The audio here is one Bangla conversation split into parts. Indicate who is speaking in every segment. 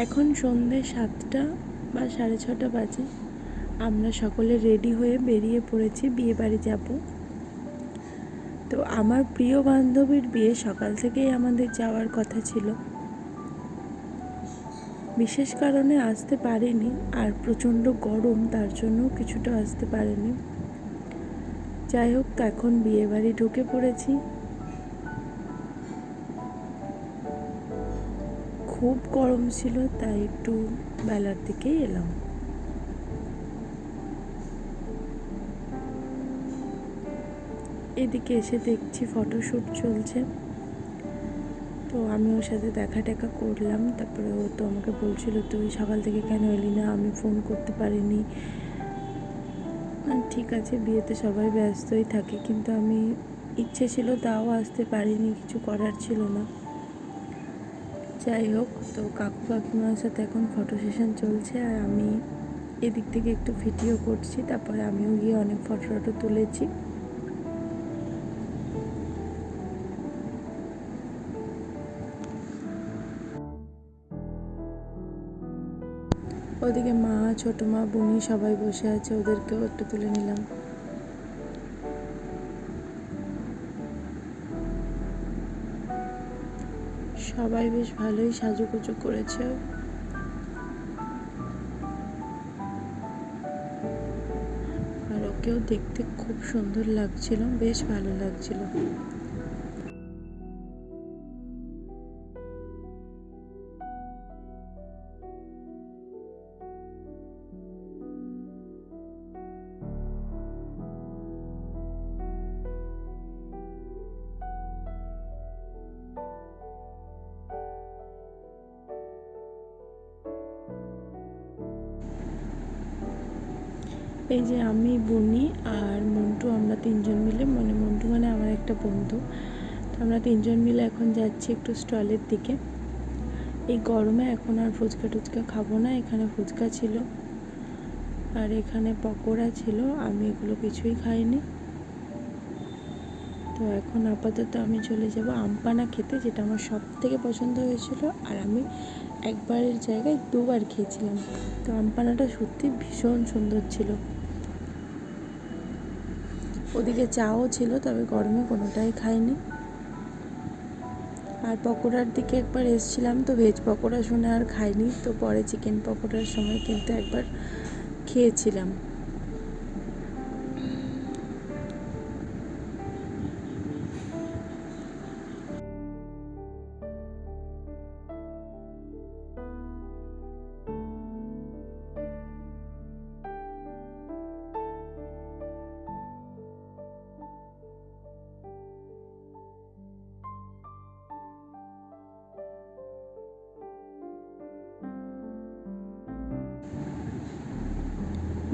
Speaker 1: এখন সন্ধ্যে 7টা বা 6:30 বাজে। আমরা সকলে রেডি হয়ে বেরিয়ে পড়েছি, বিয়ে বাড়ি যাব। তো আমার প্রিয় বান্ধবীর বিয়ে সকাল থেকেই আমাদের যাওয়ার কথা ছিল, বিশেষ কারণে আসতে পারিনি। আর প্রচণ্ড গরম, তার জন্য কিছুটা আসতে পারিনি। যাই হোক, এখন বিয়ে বাড়ি ঢুকে পড়েছি। খুব গরম ছিল, তাই একটু বেলার দিকেই এলাম। এদিকে এসে দেখছি ফটোশ্যুট চলছে, তো আমি ওর সাথে দেখা টেকা করলাম। তারপরে ও তো আমাকে বলছিল, তুই সকাল থেকে কেন এলি না, আমি ফোন করতে পারিনি। ঠিক আছে, বিয়েতে সবাই ব্যস্তই থাকে, কিন্তু আমি ইচ্ছে ছিল তাও আসতে পারিনি, কিছু করার ছিল না। যাই হোক, তো কাকু কাকিমার সাথে এখন ফটো সেশন চলছে, আর আমি এদিক থেকে একটু ভিডিও করছি। তারপরে আমিও গিয়ে অনেক ফটো তুলেছি। ওদিকে মা, ছোটো মা, বুনি সবাই বসে আছে, ওদেরকেও একটু তুলে নিলাম। সবাই বেশ ভালোই সাজুগুজু করেছে, আর ওকেও দেখতে খুব সুন্দর লাগছিল, বেশ ভালো লাগছিল। এই যে আমি, বুনি আর মন্টু, আমরা তিনজন মিলে, মন্টু মানে আমার একটা বন্ধু, তো আমরা তিনজন মিলে এখন যাচ্ছি একটু স্টলের দিকে। এই গরমে এখন আর ফুচকা টুচকা খাবো না। এখানে ফুচকা ছিল আর এখানে পকোড়া ছিল, আমি এগুলো কিছুই খাইনি। তো এখন আপাতত আমি চলে যাব আমপানা খেতে, যেটা আমার সব থেকে পছন্দ হয়েছিল, আর আমি একবারের জায়গায় দুবার খেয়েছিলাম। তো আমপানাটা সত্যি ভীষণ সুন্দর ছিল। ওদিকে চাও ছিল, তবে গরমে কোনোটাই খাইনি। আর পকোড়ার দিকে একবার এসেছিলাম, তো ভেজ পকোড়া শুনে আর খাইনি। তো পরে চিকেন পকোড়ার সময় কিন্তু একবার খেয়েছিলাম।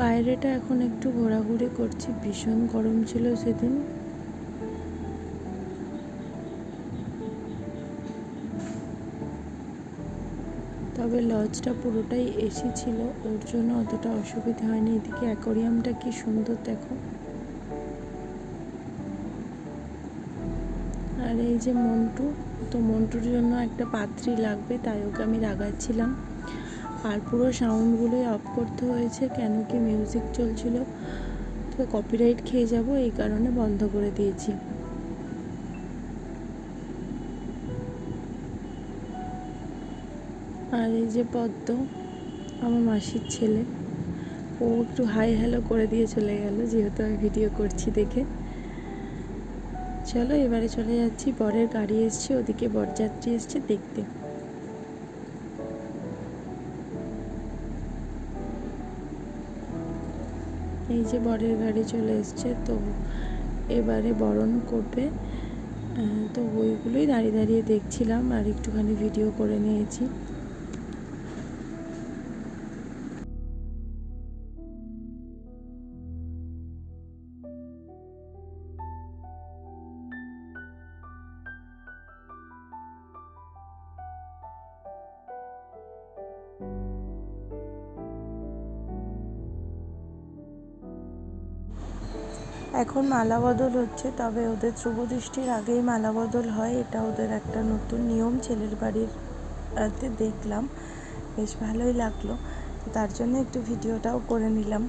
Speaker 1: বাইরেটা এখন একটু ঘোরাঘুরি করছি, ভীষণ গরম ছিল সেদিন। তবে লজটা পুরোটাই এসি ছিল, ওর জন্য অতটা অসুবিধা হয়নি। এদিকে অ্যাকোরিয়ামটা কি সুন্দর দেখো। আর এই যে মন্টু, তো মন্টুর জন্য একটা পাত্রী লাগবে, তাই ওকে আমি রাগাচ্ছিলাম। আর পুরো সাউন্ডগুলোই অফ করতে হয়েছে, কেন কি মিউজিক চলছিল, তো কপিরাইট খেয়ে যাব, এই কারণে বন্ধ করে দিয়েছি। আর এই যে পদ্ম, আমার মাসির ছেলে, ও একটু হাই হ্যালো করে দিয়ে চলে গেল, যেহেতু আমি ভিডিও করছি দেখে। চলো এবারে চলে যাচ্ছি, বরের গাড়ি এসছে, ওদিকে বরযাত্রী এসছে দেখতে। এই যে বরের গাড়ি চলে এসছে, তো এবারে বরণ করবে। তো ওইগুলোই দাঁড়িয়ে দাঁড়িয়ে দেখছিলাম, আর একটুখানি ভিডিও করে নিয়েছি। এখন মালা বদল হচ্ছে, তবে ওদের শুভদৃষ্টির আগেই মালা বদল হয়, এটা ওদের একটা নতুন নিয়ম ছেলের বাড়ির দেখলাম। বেশ ভালোই লাগলো, তার জন্য একটু ভিডিওটাও করে নিলাম।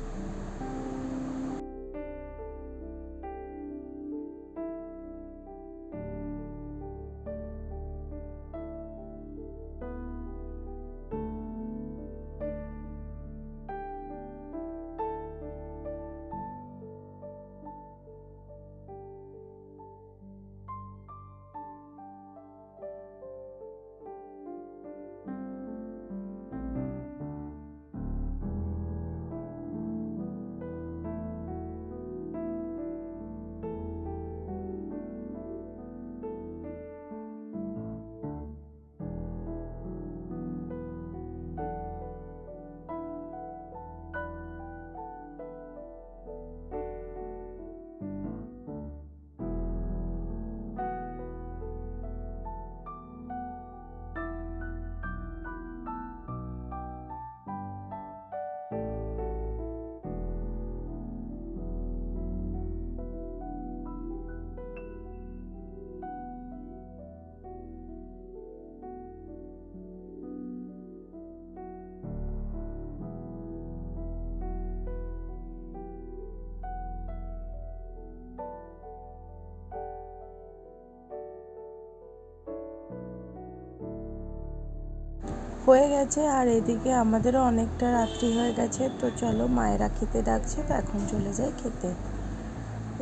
Speaker 1: হয়ে গেছে, আর এদিকে আমাদেরও অনেকটা রাত্রি হয়ে গেছে, তো চলো মায়েরা খেতে ডাকছে, তো এখন চলে যাই খেতে।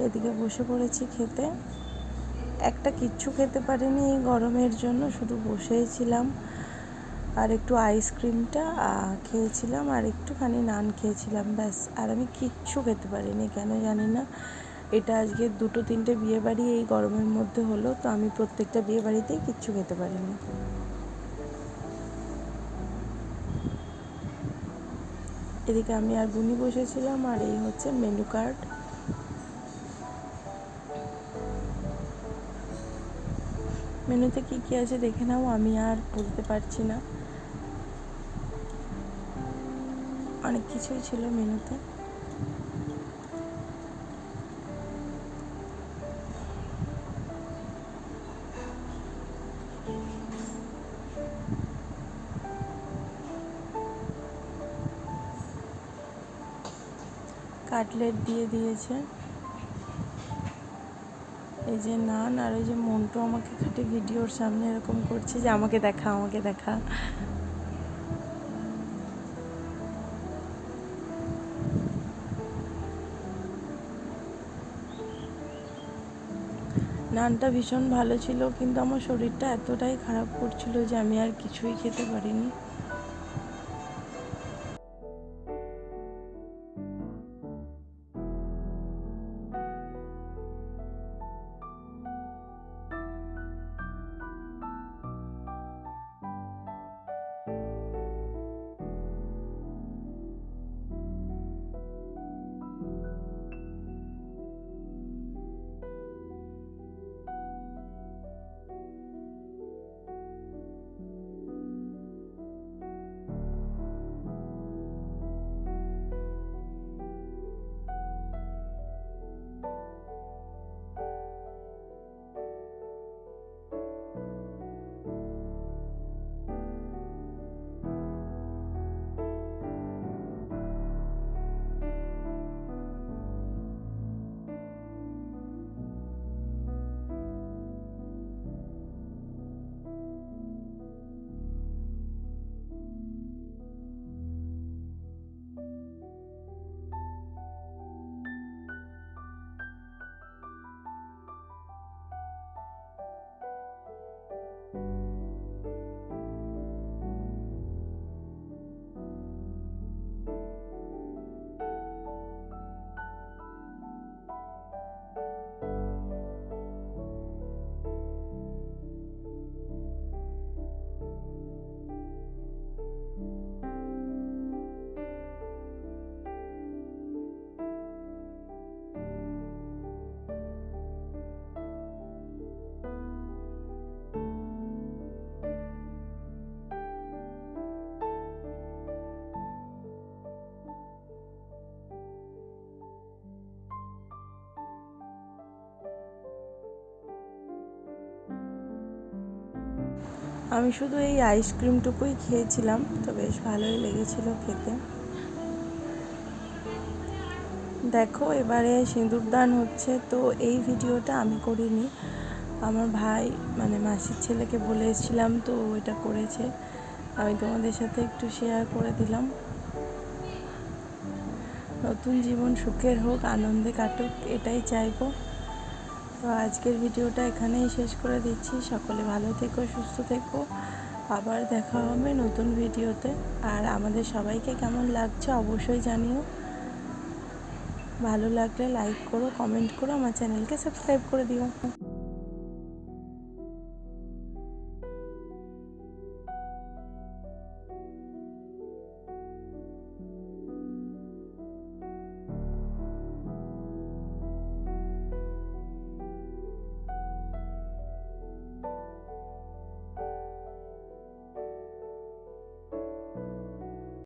Speaker 1: এদিকে বসে পড়েছি খেতে। একটা কিচ্ছু খেতে পারিনি এই গরমের জন্য, শুধু বসেই ছিলাম। আর একটু আইসক্রিমটা খেয়েছিলাম, আর একটুখানি নান খেয়েছিলাম, ব্যাস। আর আমি কিচ্ছু খেতে পারিনি, কেন জানি না। এটা আজকে 2-3টে বিয়েবাড়ি এই গরমের মধ্যে হলো, তো আমি প্রত্যেকটা বিয়েবাড়িতেই কিচ্ছু খেতে পারিনি। এদিকে আমি আর বুনি বসেছিলাম, আর এই হচ্ছে মেনু কার্ড। মেনুতে কি কি আছে দেখে নাও, আমি আর বলতে পারছি না, অনেক কিছুই ছিল মেনুতে। কাটলেট দিয়ে দিয়েছে, এই যে নান, আর ওই যে মন্টু আমাকে খাটে ভিডিওর সামনে এরকম করছে যে আমাকে দেখা, আমাকে দেখা। নানটা ভীষণ ভালো ছিল, কিন্তু আমার শরীরটা এতটাই খারাপ করছিল যে আমি আর কিছুই খেতে পারিনি। আমি শুধু এই আইসক্রিমটুকুই খেয়েছিলাম, তো বেশ ভালোই লেগেছিল খেতে। দেখো এবারে সিঁদুরদান হচ্ছে, তো এই ভিডিওটা আমি করিনি, আমার ভাই মানে মাসির ছেলেকে বলে এসেছিলাম, তো এটা করেছে। আমি তোমাদের সাথে একটু শেয়ার করে দিলাম। নতুন জীবন সুখের হোক, আনন্দে কাটুক, এটাই চাইবো। তো আজকের ভিডিওটা এখানেই শেষ করে দিচ্ছি। সকলে ভালো থেকো, সুস্থ থেকো, আবার দেখা হবে নতুন ভিডিওতে। আর আমাদের সবাইকে কেমন লাগছে অবশ্যই জানিও। ভালো লাগলে লাইক করো, কমেন্ট করো, আমার চ্যানেলকে সাবস্ক্রাইব করে দিও।